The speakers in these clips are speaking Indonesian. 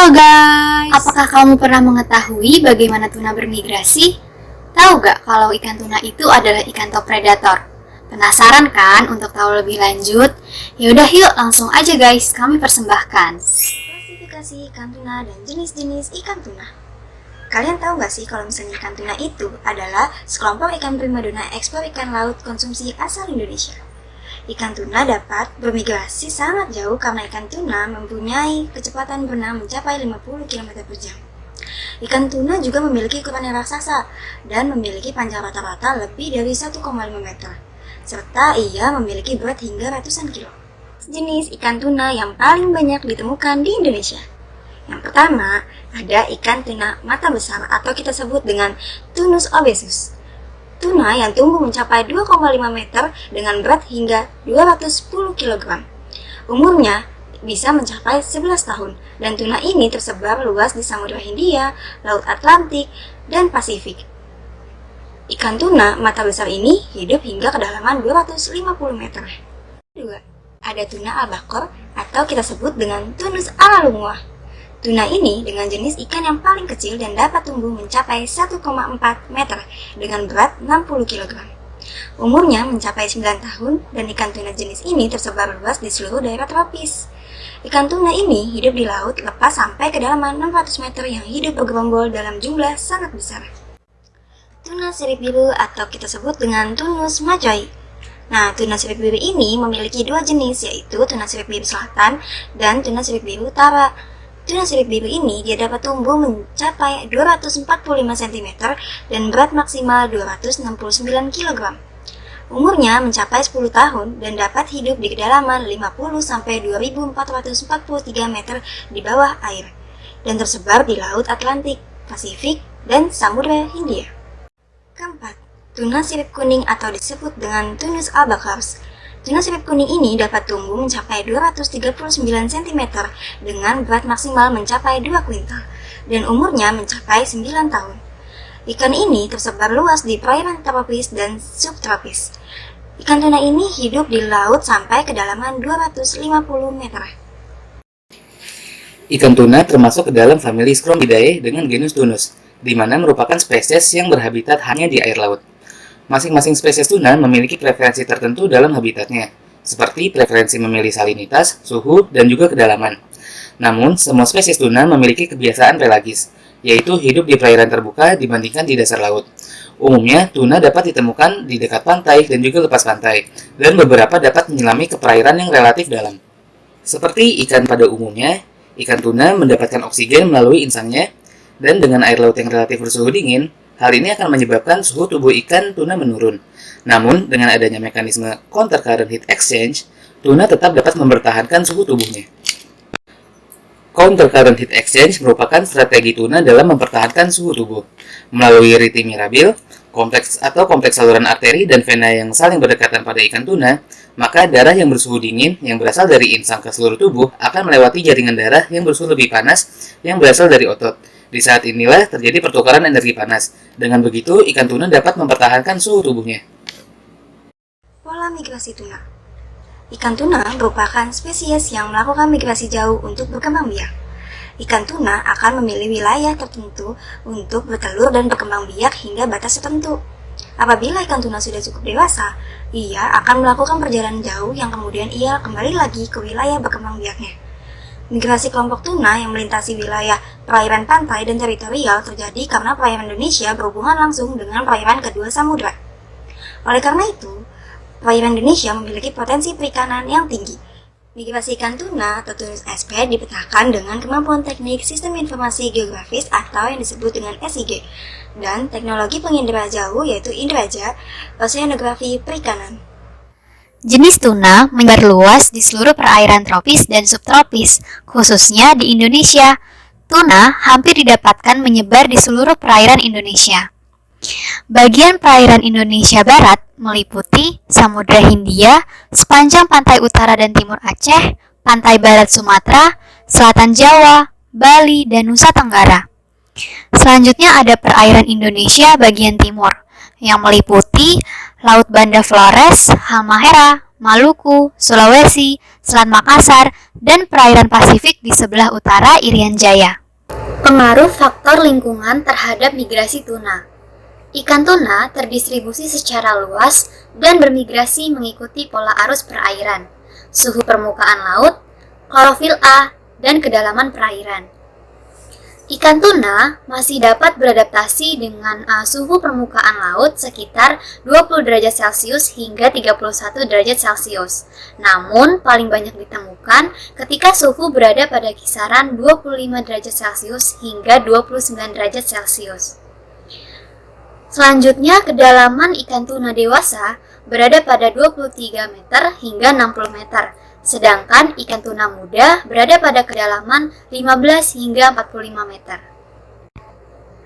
Halo guys, apakah kamu pernah mengetahui bagaimana tuna bermigrasi? Tahu gak kalau ikan tuna itu adalah ikan top predator? Penasaran kan untuk tahu lebih lanjut? Yaudah yuk langsung aja guys, kami persembahkan klasifikasi ikan tuna dan jenis-jenis ikan tuna. Kalian tahu gak sih kalau misalnya ikan tuna itu adalah sekelompok ikan primadona ekspor ikan laut konsumsi asal Indonesia. Ikan tuna dapat bermigrasi sangat jauh karena ikan tuna mempunyai kecepatan berenang mencapai 50 km per jam. Ikan tuna juga memiliki ukuran yang raksasa dan memiliki panjang rata-rata lebih dari 1,5 meter, serta ia memiliki berat hingga ratusan kilo. Jenis ikan tuna yang paling banyak ditemukan di Indonesia. Yang pertama, ada ikan tuna mata besar atau kita sebut dengan Tunus obesus. Tuna yang tumbuh mencapai 2,5 meter dengan berat hingga 210 kg. Umurnya bisa mencapai 11 tahun, dan tuna ini tersebar luas di Samudra Hindia, Laut Atlantik, dan Pasifik. Ikan tuna mata besar ini hidup hingga kedalaman 250 meter. Kedua, ada tuna albacor atau kita sebut dengan Tunus alalungua. Tuna ini dengan jenis ikan yang paling kecil dan dapat tumbuh mencapai 1,4 meter dengan berat 60 kg. Umurnya mencapai 9 tahun dan ikan tuna jenis ini tersebar luas di seluruh daerah tropis. Ikan tuna ini hidup di laut lepas sampai kedalaman 600 meter yang hidup bergerombol dalam jumlah sangat besar. Tuna sirip biru atau kita sebut dengan Tunus majoi. Nah, tuna sirip biru ini memiliki dua jenis, yaitu tuna sirip biru selatan dan tuna sirip biru utara. Tuna sirip biru ini dia dapat tumbuh mencapai 245 cm dan berat maksimal 269 kg. Umurnya mencapai 10 tahun dan dapat hidup di kedalaman 50-2443 meter di bawah air dan tersebar di Laut Atlantik, Pasifik, dan Samudra Hindia. Keempat, tuna sirip kuning atau disebut dengan Tunus albacors. Tuna sirip kuning ini dapat tumbuh mencapai 239 cm dengan berat maksimal mencapai 2 kuintal dan umurnya mencapai 9 tahun. Ikan ini tersebar luas di perairan tropis dan subtropis. Ikan tuna ini hidup di laut sampai kedalaman 250 meter. Ikan tuna termasuk ke dalam famili Scromidae dengan genus Tunus, di mana merupakan spesies yang berhabitat hanya di air laut. Masing-masing spesies tuna memiliki preferensi tertentu dalam habitatnya, seperti preferensi memilih salinitas, suhu, dan juga kedalaman. Namun, semua spesies tuna memiliki kebiasaan pelagis, yaitu hidup di perairan terbuka dibandingkan di dasar laut. Umumnya, tuna dapat ditemukan di dekat pantai dan juga lepas pantai, dan beberapa dapat menyelami ke perairan yang relatif dalam. Seperti ikan pada umumnya, ikan tuna mendapatkan oksigen melalui insangnya, dan dengan air laut yang relatif bersuhu dingin, hal ini akan menyebabkan suhu tubuh ikan tuna menurun. Namun, dengan adanya mekanisme counter current heat exchange, tuna tetap dapat mempertahankan suhu tubuhnya. Counter current heat exchange merupakan strategi tuna dalam mempertahankan suhu tubuh. Melalui riti mirabil, kompleks saluran arteri dan vena yang saling berdekatan pada ikan tuna, maka darah yang bersuhu dingin yang berasal dari insang ke seluruh tubuh akan melewati jaringan darah yang bersuhu lebih panas yang berasal dari otot. Di saat inilah terjadi pertukaran energi panas. Dengan begitu, ikan tuna dapat mempertahankan suhu tubuhnya. Pola migrasi tuna. Ikan tuna merupakan spesies yang melakukan migrasi jauh untuk berkembang biak. Ikan tuna akan memilih wilayah tertentu untuk bertelur dan berkembang biak hingga batas tertentu. Apabila ikan tuna sudah cukup dewasa, ia akan melakukan perjalanan jauh yang kemudian ia kembali lagi ke wilayah berkembang biaknya. Migrasi kelompok tuna yang melintasi wilayah perairan pantai dan teritorial terjadi karena perairan Indonesia berhubungan langsung dengan perairan kedua samudra. Oleh karena itu, perairan Indonesia memiliki potensi perikanan yang tinggi. Migrasi ikan tuna atau Tunus SP dipetakan dengan kemampuan teknik sistem informasi geografis atau yang disebut dengan SIG dan teknologi pengindera jauh yaitu Indraja, oseanografi perikanan. Jenis tuna menyebar luas di seluruh perairan tropis dan subtropis, khususnya di Indonesia. Tuna hampir didapatkan menyebar di seluruh perairan Indonesia. Bagian perairan Indonesia Barat meliputi Samudra Hindia, sepanjang pantai utara dan timur Aceh, pantai barat Sumatera, selatan Jawa, Bali, dan Nusa Tenggara. Selanjutnya ada perairan Indonesia bagian timur, yang meliputi Laut Banda Flores, Halmahera, Maluku, Sulawesi, Selat Makassar, dan perairan Pasifik di sebelah utara Irian Jaya. Pengaruh faktor lingkungan terhadap migrasi tuna. Ikan tuna terdistribusi secara luas dan bermigrasi mengikuti pola arus perairan, suhu permukaan laut, klorofil A, dan kedalaman perairan. Ikan tuna masih dapat beradaptasi dengan suhu permukaan laut sekitar 20 derajat Celcius hingga 31 derajat Celcius. Namun, paling banyak ditemukan ketika suhu berada pada kisaran 25 derajat Celcius hingga 29 derajat Celcius. Selanjutnya, kedalaman ikan tuna dewasa berada pada 23 meter hingga 60 meter, sedangkan ikan tuna muda berada pada kedalaman 15 hingga 45 meter.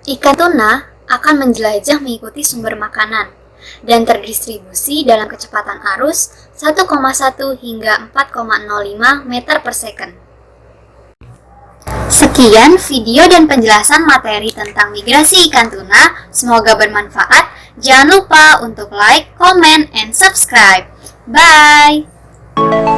Ikan tuna akan menjelajah mengikuti sumber makanan dan terdistribusi dalam kecepatan arus 1,1 hingga 4,05 meter per second. Sekian video dan penjelasan materi tentang migrasi ikan tuna. Semoga bermanfaat. Jangan lupa untuk like, comment, and subscribe. Bye!